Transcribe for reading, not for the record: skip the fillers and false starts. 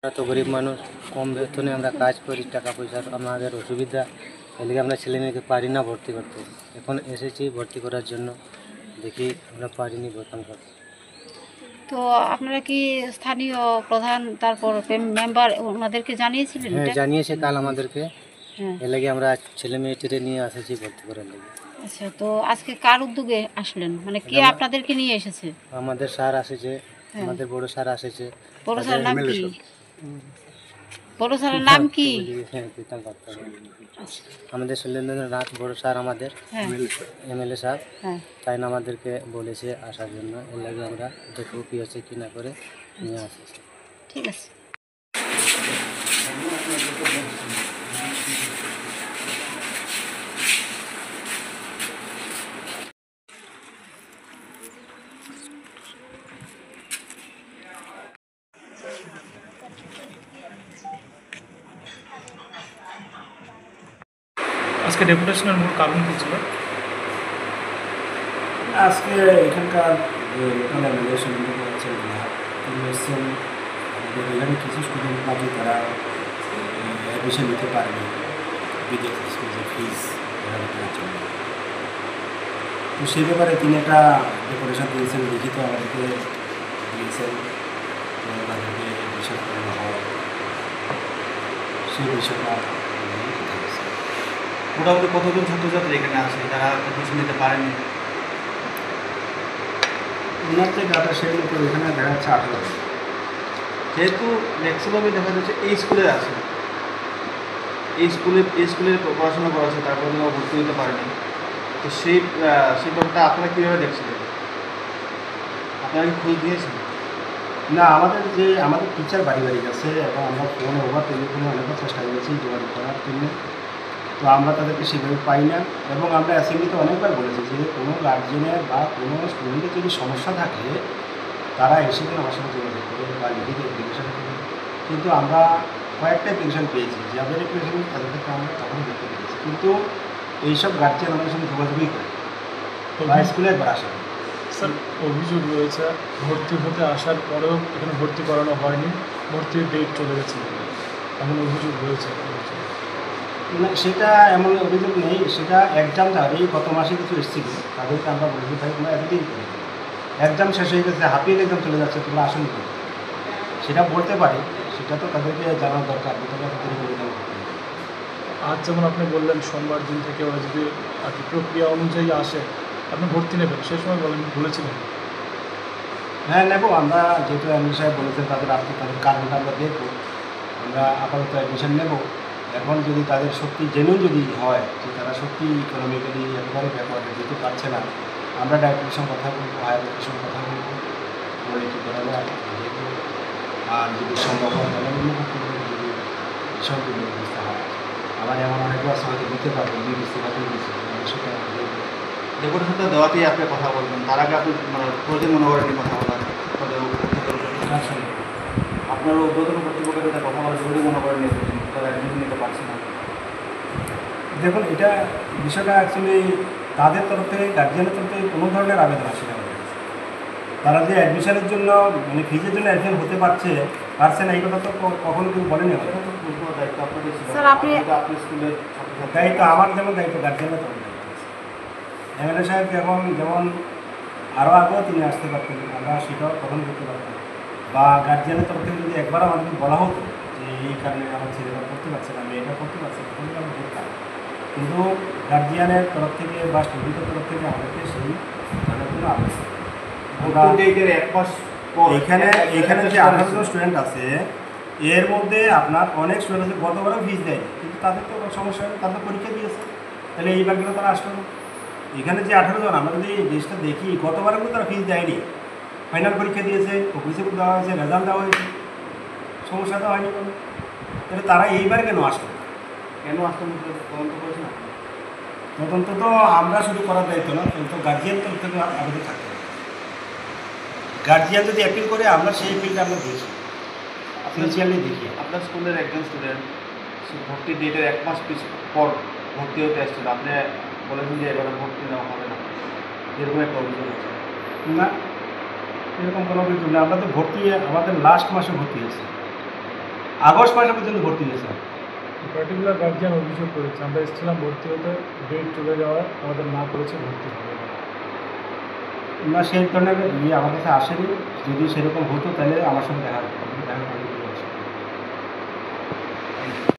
আমরা তো গরিব মানুষ, কম বেতনে আমরা কাজ করি, টাকা পয়সার আমাদের অসুবিধা, এদিকে আমরা ছেলে মেয়েকে পারি না ভর্তি করতে। এখন এসেছি ভর্তি করার জন্য, দেখি আমরা পারিনি প্রথম করতে। তো আপনারা কি স্থানীয় প্রধান তারপর মেম্বার ওনাদেরকে জানিয়েছিলেন হ্যাঁ, এটা? জানিয়েছে কাল আমাদেরকে। হ্যাঁ। এর লাগে আমরা ছেলে মেয়েটিরে নিয়ে এসেছি ভর্তি করার লাগে। আচ্ছা, তো আজকে কার উদ্যোগে আসলেন, মানে কে আপনাদেরকে নিয়ে এসেছে? আমাদের স্যার আসেছে, হ্যাঁ। আমাদের বড় স্যার আসেছে। বড় স্যারের নাম কি? বড় স্যারের নাম কি? হ্যাঁ, প্রীতম পাত্র। আমাদের শৈলেন্দ্রনাথ বড় স্যার, আমাদের হ্যাঁ। এমএলএ সাহেব, হ্যাঁ। তাই না আমাদেরকে বলেছে আসার জন্য। এর লাগে আমরা দেখবো কী হচ্ছে কি না করে নিয়ে আসেছি। ঠিক আছে। আজকে ডেপুটেশনের মূল কারণ কী ছিল? আজকে এখানকার যে লোকাল এমএলএ আছেন তিনি এসছেন, আমাদের এখানে কিছু স্টুডেন্ট নাকি তারা অ্যাডমিশন নিতে পারেনি বিদেশ স্কুলের ফিস দেওয়ার জন্য। তো সেই ব্যাপারে তিনি একটা ডেপুটেশন দিয়েছেন, লিখিত আমাদেরকে দিয়েছেন, তাদেরকে অ্যাডমিশন করানো হয় সেই বিষয়টা। মোটামুটি কতজন ছাত্রছাত্রী এখানে আসে যারা অ্যাডমিশন নিতে পারেনি? ওনার যে ডাটা সেই মতো এখানে দেখা যাচ্ছে 18 জন। যেহেতু ম্যাক্সিমামই দেখা যাচ্ছে এই স্কুলে আসে, এই স্কুলে পড়াশোনা করেছে, তারপর ভর্তি হতে পারেনি, তো সেই ব্যাপারটা আপনারা কীভাবে দেখছিলেন? আপনারা কি খোঁজ নিয়েছেন? না, আমাদের টিচার বাড়ি গেছে এবং আমরা ফোনে ওভার টেলিফোনে অনেকবার চেষ্টা করেছি যোগাযোগ করার জন্য, তো আমরা তাদেরকে সেভাবে পাই না। এবং আমরা অ্যাসেম্বলিতে অনেকবার বলেছি যে কোনো গার্জেনের বা কোনো স্টুডেন্টের যদি সমস্যা থাকে তারা এসে কিন্তু আমার সঙ্গে যোগাযোগ করে বা লিখিত অ্যাপ্লিকেশন করে, কিন্তু আমরা কয়েকটা অ্যাপ্লিকেশন পেয়েছি, যাদের অ্যাপ্লিকেশন তাদেরকে আমরা তখনই দেখতে পেরেছি, কিন্তু এইসব গার্জেন আমাদের সঙ্গে যোগাযোগই করে বা স্কুলে একবার আসে। স্যার, অভিযোগ রয়েছে ভর্তি হতে আসার পরেও এখানে ভর্তি করানো হয়নি, ভর্তির ডেট চলে গেছে, এমন অভিযোগ রয়েছে। না, সেটা এমন অভিযোগ নেই, সেটা এক্সাম যাবেই গত মাসে কিছু এসেছিল, তাদেরকে আমরা বলতে পারি তোমরা এতদিন করে এক্সাম শেষ হয়ে গেছে, হাফিয়ে এক্সাম চলে যাচ্ছে, তোমরা আসেনি করে সেটা বলতে পারি, সেটা তো তাদেরকে জানার দরকার। আজ যেমন আপনি বললেন সোমবার দিন থেকে ওরা যদি আর কি প্রক্রিয়া অনুযায়ী আসে আপনি ভর্তি নেবেন, সেই সময় বলেছিলেন। হ্যাঁ, নেবো আমরা, যেহেতু এমএলএ সাহেব বলেছেন তাদের তাদের কারণটা আমরা দেখবো, আমরা আপাতত অ্যাডমিশন নেব। এখন যদি তাদের সত্যি জেনুইন যদি হয় যে তারা সত্যি ইকোনমিক্যালি একেবারে ব্যাপারে যেতে পারছে না, আমরা ডাইরেক্টের সঙ্গে কথা বলবো, হায়ার সঙ্গে কথা বলবো, বলে কী করা যায় দেখবো। আর যদি সম্ভব হয় তাহলে যদি সবগুলো ব্যবস্থা হয়, আবার এমন অনেকগুলো আছে হয়তো দিতে পারবো, দুই ইস্তেফাতে দিয়েছে সেটা ডেপুটেশনটা দেওয়াতেই আপনি কথা বলবেন, তার আগে আপনি প্রয়োজন মনে করেন কথা বলার আপনার উদ্বোধন কর্তৃপক্ষের সাথে কথা বলা জরুরি মনে করেন তারা অ্যাডমিশন নিতে পারছে না? দেখুন, এটা বিষয়টা অ্যাকচুয়ালি তাদের তরফ থেকে, গার্জিয়ানের তরফ থেকে কোনো ধরনের আবেদন আসে না। তারা যে অ্যাডমিশনের জন্য মানে ফিজের জন্য অ্যাডমিশন হতে পারছে না, এই কথা তো কখনো কেউ বলেনি। দায়িত্ব আপনাদের ছিল, স্যার আপনি স্কুলের দায়িত্ব আমার যেমন দায়িত্ব, গার্জিয়ানের তরফ দায়িত্ব আছে। এমএলএ সাহেব যেমন আরও আগেও তিনি আসতে পারতেন, আমরা সেটাও তখন করতে পারতাম, বা গার্জিয়ানের তরফ থেকে যদি একবার আমাদেরকে বলা হতো যে এই কারণে আমার ছেলেরা করতে পারছে না, মেয়েটা করতে পারছে না, তখন আমরা করতাম। কিন্তু গার্জিয়ানের তরফ থেকে বা স্টুডেন্টের তরফ থেকে আমাদেরকে সেই ধরনের কোনো আবেদন, এখানে যে 18 জন স্টুডেন্ট আছে এর মধ্যে আপনার অনেক স্টুডেন্ট আছে গতবারও ফিজ দেয়, কিন্তু তাদের তো সমস্যা হয়, তাদের পরীক্ষা দিয়েছে, তাহলে এইবার কিন্তু তারা আসলো না। এখানে যে 18 জন, আমরা যদি লিস্টটা দেখি গতবারও কিন্তু তারা ফিজ দেয়নি, ফাইনাল পরীক্ষা দিয়েছে, অফিসে দেওয়া হয়েছে, রেজাল্ট দেওয়া হয়েছে, সমস্যা তো হয়নি কোনো। তাহলে তারা এইবার কেন আসলো? তদন্ত করেছেন? তদন্ত তো আমরা শুধু করার দায়িত্ব না, তো গার্জিয়ান তরফ থেকে আমাদের থাকতে হবে। গার্জিয়ান যদি অ্যাপিল করে আমরা সেই অ্যাপিলটা আমরা দেখি, অফিসিয়ালি দেখি। আপনার স্কুলের একজন স্টুডেন্ট ভর্তির ডেটের 1 মাস পর ভর্তি হতে আসছিল, আপনি বলেছেন যে এবারে ভর্তি নেওয়া হবে না, এরকম একটা অভিযোগ হচ্ছে? না, এরকম কোনো অভিযোগ নেই। আমরা তো ভর্তি আমাদের লাস্ট মাসে ভর্তি হয়েছে, আগস্ট মাসে পর্যন্ত ভর্তি হয়েছে। পার্টিকুলার গার্জিয়ান অভিযোগ করেছে, আমরা এসেছিলাম ভর্তি হতে, ডেট চলে যাওয়ায় আমাদের না করেছে ভর্তি হবে না। না, সেই ধরনের আমার কাছে আসেনি। যদি সেরকম হতো তাহলে আমার সঙ্গে দেখা করতো, দেখা করে